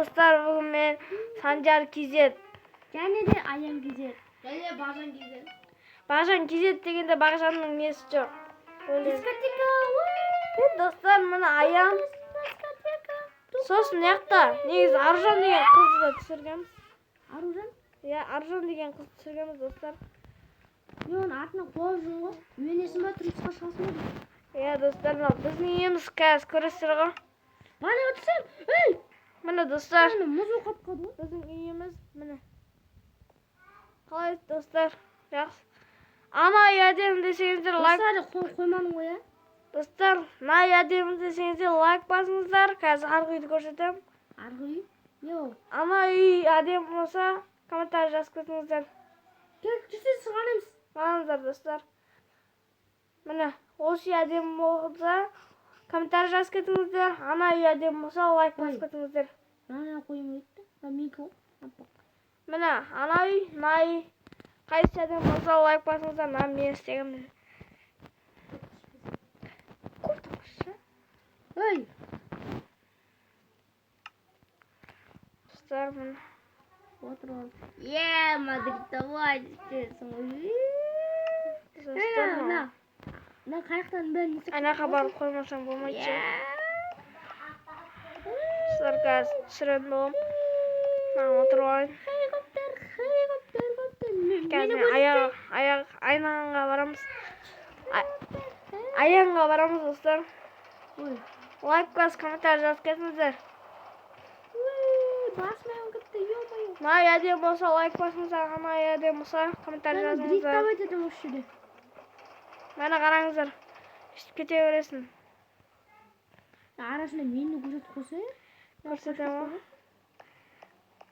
dostlar, bugün men Sanjar Kizet. Және де Аян Кизет. Және Бағжан Кизет. Бағжан Kizet дегенде Бағжанның несі жоқ. Дискотека. Достар, мына Аян. Сосын мынаяқта негізі Аружан деген қызды түсіргенбіз. Аружан? Иә, Аружан деген қызды түсіргенбіз, достар. Мен оның артына қойып жүрмін ғой. Мен есім ба тұрмысқа шығасың ба? Иә, достар, мына біздің үйіміз қазір көресіздер ғой. Бана өтсем, ей! Міне, достар, Мұз оқап қалды ғой. біздің үйіміз міне. Қалай, достар? Жақсы. Ана үй әдемі десеңіздер лайк. Достар, қойманың ғой, ә? Достар, мына үй әдемі десеңіздер лайк басыңыздар. Қазір арғы үйді көрсетемін. Арғы үй? Не ол? Ана үй әдемі болса, комментарий жазып кетіңіздер. Келіп жүрсіз шығарымыз. Қараңыздар, достар. Міне, осы үй әдемі болса, комментарий жазып кетіңіздер. Ана үй әдемі болса, лайк басып кетіңіздер. Мына қойым өтті. Менікі ғой. Міне, ана үй, мына үй. Қайсы әдемі болса, лайк басыңыздар. Мен істегенмін. Ой! Достар, міне. Отыр ол. Мадридта ғой, істесің. Мына қайықтан бәрін несі? Анаға барып қоймасам болмайды. Достар, қазір түсіретін болам. Мен отырып алайын. Қазір Айнанға барамыз. Аянға барамыз, достар. Лайк басып, комментарий жазып кетіңіздер. Басмайын кетті, ё-моё. Мына үй әдемі болса, лайк басыңыздар. Ана үй әдемі болса, комментарий жазыңыздар. Директабайт етім осы жерде. Мені қараңыздар. Үштіп кете бересін. Арасында мені көрсетіп қойса, Көрсетем ғой.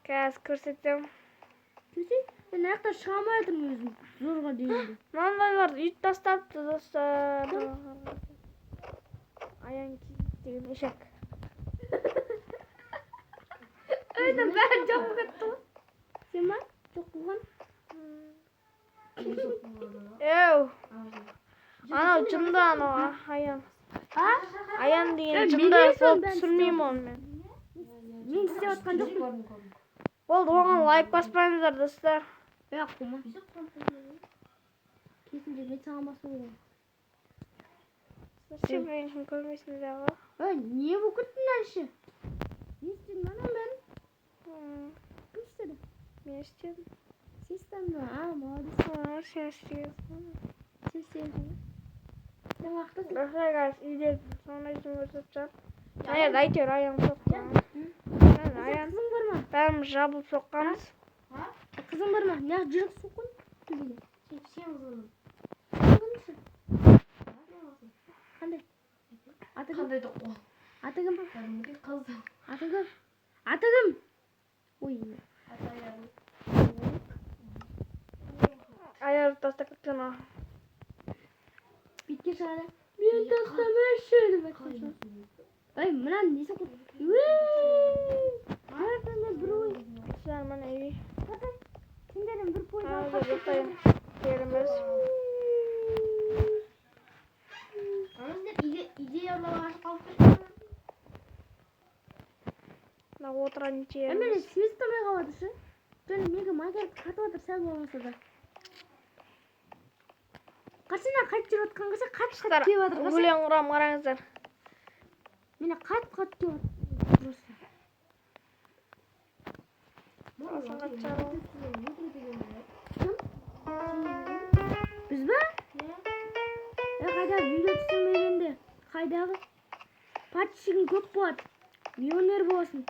Қазір көрсетем. Көрсей, мен аяқта шыға алмай жатырмын өзім. Зорға дейінді. Мынандайлар үйт тастапты, достар. Аян Кизет деген ешек. Өйдің бәрін жоқ кетті ғой. Сен ма? Жоқ болған? Еу. Анау жынды анау Аян. Аян деген жынды болып түсірмеймін оны мен. Мен істеп атқан жоқпын. Болды, оған лайк баспаңыздар, достар. Қома. Кесінде мен саған басып ойым. Сен мен үшін көрмейсіңдер ғой. Ой, не бұл күттің әлші? Не істедің анам бәрін? Кім істеді? Мен істедім. Сен істедің, молодец. Сен істегенсің. Сен істедің. Сен уақыттасың? Достар, қазір үйде соңына дейін көрсетіп жатыр. Әйтеуір Аян соқты. Қызың бар ма? Бәріміз жабылып соққанбыз. Қызың бар ма? Неғып жүрек соққын? Түбеге. Сен қызым. Қандай? Аты кім? Қандай тоқ? Аты кім? Кәдімгі қыз. Аты кім? Аты кім? Ой. Аян тастап кеткен ғой. Бетке шығады. Мен тастамашы деп айтқан. Ой, мынаны несі қой? Мен бір ой. Сіздер міне үй. Сендердің бір пойыз Қазір жоқтайын. Жеріміз. Идеяларға ашып қалып кетті. Мына отырған Мен жеріміз. свет тамай қалады шы. Және менге магия қатып отыр сәл болмаса да. Қашына қайтып жүріп отқан қаша қатып келіп отыр қаша. Өлең құрам қараңыздар. Мені қатып келіп отыр. Біз ба? Қайда видео түсірмегенде? Қайдағы? Подписчигің көп болады. Миллионер боласың.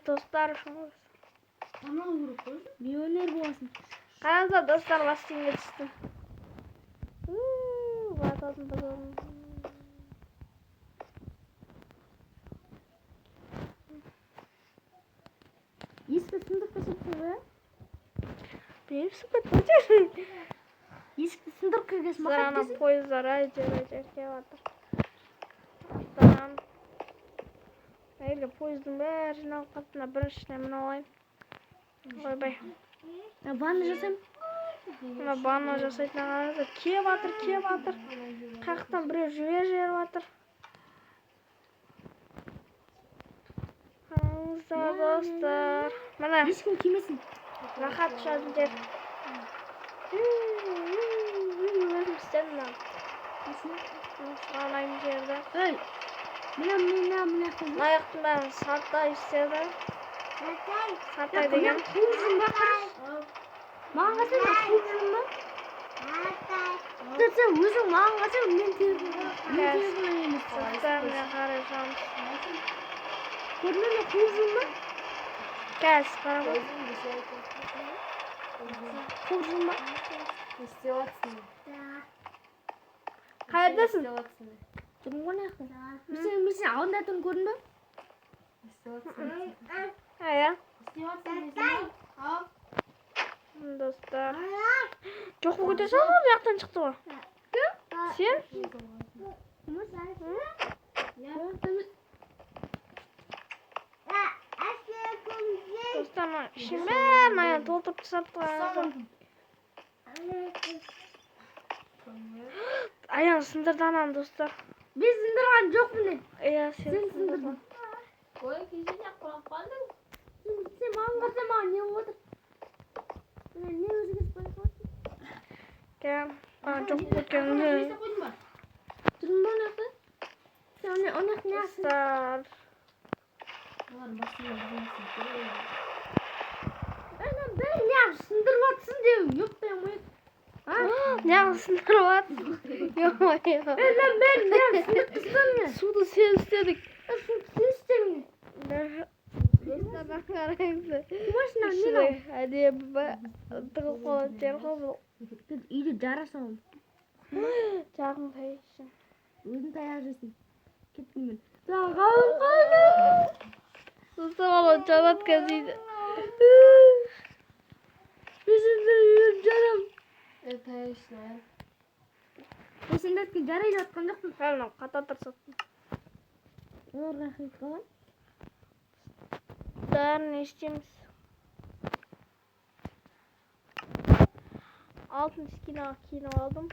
Достар үшін. Миллионер боласың. Қараңыздар, достар, бассейнге түстім. Бататын бұзылым. Есікті сындырып кіргесің ғой, ә? Білмеймін, сұхбат өтесің. Есікті сындырып кіргесің, мақат Ана десің? пойыздар әйтеуір келіп жатыр. Артынан. Әйелге пойыздың бәрі жиналып қалды. Біріншіден мына алайын. Ойбай. Ванна жасаймын. Мына ванна жасайтын ағаңыздар кеп жатыр. Қаяқтан біреу жіберіп жатыр. Arkamızda dostlar. Mana Hiç kim kimesin? rahat düşürdüm der. Özüm istedim lan. Şuranayım yerde. Öl. Mina kızım. Ayakta ben sartta istedim. Sartta degen. Kuzum bakar. Mağan kasın da kuzum bak. Sen özün mağan kasın men telefona yemiş. Sartta ne karışam. Görmüyor musun kuzum bak? Gel karama. Kuzum bak. Hayırdasın? Dur bu ne? Misin ağında tun görün mü? Ha ya. Al. Dostlar. Çok mu gidiyorsun? O yaktan çıktı o. Sen? Dostlar şimdi ben ayağını doldurup çıkarttım. Ayağını sındırdı anam dostlar. Biz zindiran yok mu ne? Ya Sen sen sındırdın. Koy kişiyle kulak kaldın. Sen mağan kasın mağan ne oldu? Ne özünüz bana? Gel. Bana çok kötü. İşte koyma. Durun bu ne? Sen onu ne yapsın? Dostlar. Var basıyor. Ben ne yapsın? Sındırmatsın diyorum. Yok ben bu. Ha? Ne yapsın var? Yok yok. Ben ne yapsın? Kısın mı? Suda sen istedik. Su istemiyor. Dostlar ben karayım. Kumaşına ne var? Hadi baba. Tıkıl kola terkol. Kız iyice carasın. Çağın peşin. Özün tayarsın. Gittim ben. Dostlar ama çabat kazıydı. Üzüldürüyorum canım. Evet işte. Sen de ki carayla atkan yok mu? Hemen kata tırsattım. Orada hıkkı. Daha ne isteyeceğimiz? Altın kino aldım.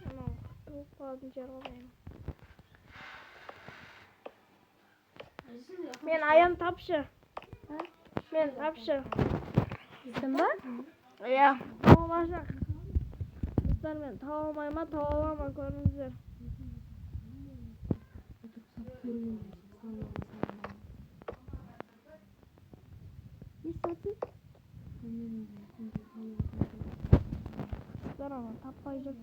Anam topladım canım. Men ayağım tapşı. Men tapşı. Sen var? Ya. Tamam aşağı. Dostlar ben tamamama görünüzler. Ne satın? Dostlar ama tapmayacak.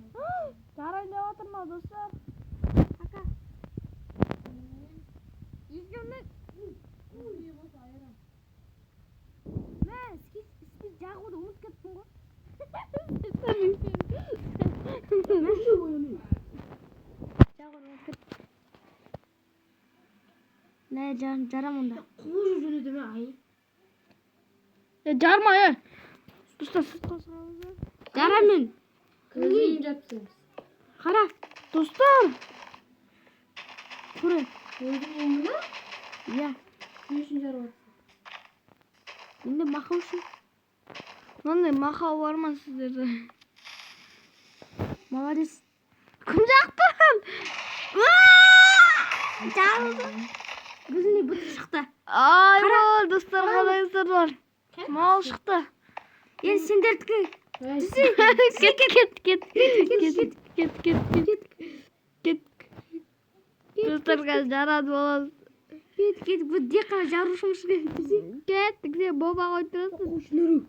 Yarın ne atırma dostlar. Aka. Yüzgünlük. Ben siz jağı da unut kettin go. Nasıl boyunu? Jağı da unut kettin. Ne caram onda? Kuğu yüzünü deme ay. Ya carma ya. Dostlar sıkılsanız. Caramın. Kızı incepsiniz. Kara. Dostlar. Kuru. Koydum yanına. Ya. Yüzün carı Şimdi makavuşum. Lan ne makav var mı sizlerde? Mavadis. Kumcaktım. Çaldı. Kızını bu çıktı. Ay bol dostlar kalayızlar var. Mal çıktı. Yani sen dert ki. Git. Dostlar gel carat boğaz. Git bu diye kadar jaruşmuş gibi. Gittik diye baba koydurasın. Şunları.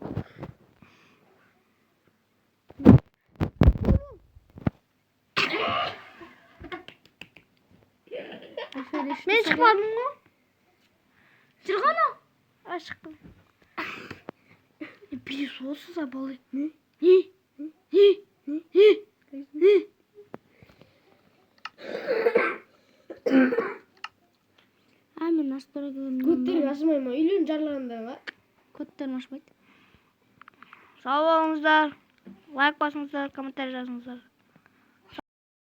Ben çıkmadım mı? Çıkana. Aşkım. Bir soğusu sabalı. Ne? Amin nasıl Götür basmayma. İlün carlarında var. Götürmüş bak. Sağ olunuzlar. Like basınızlar, komentar yazınızlar.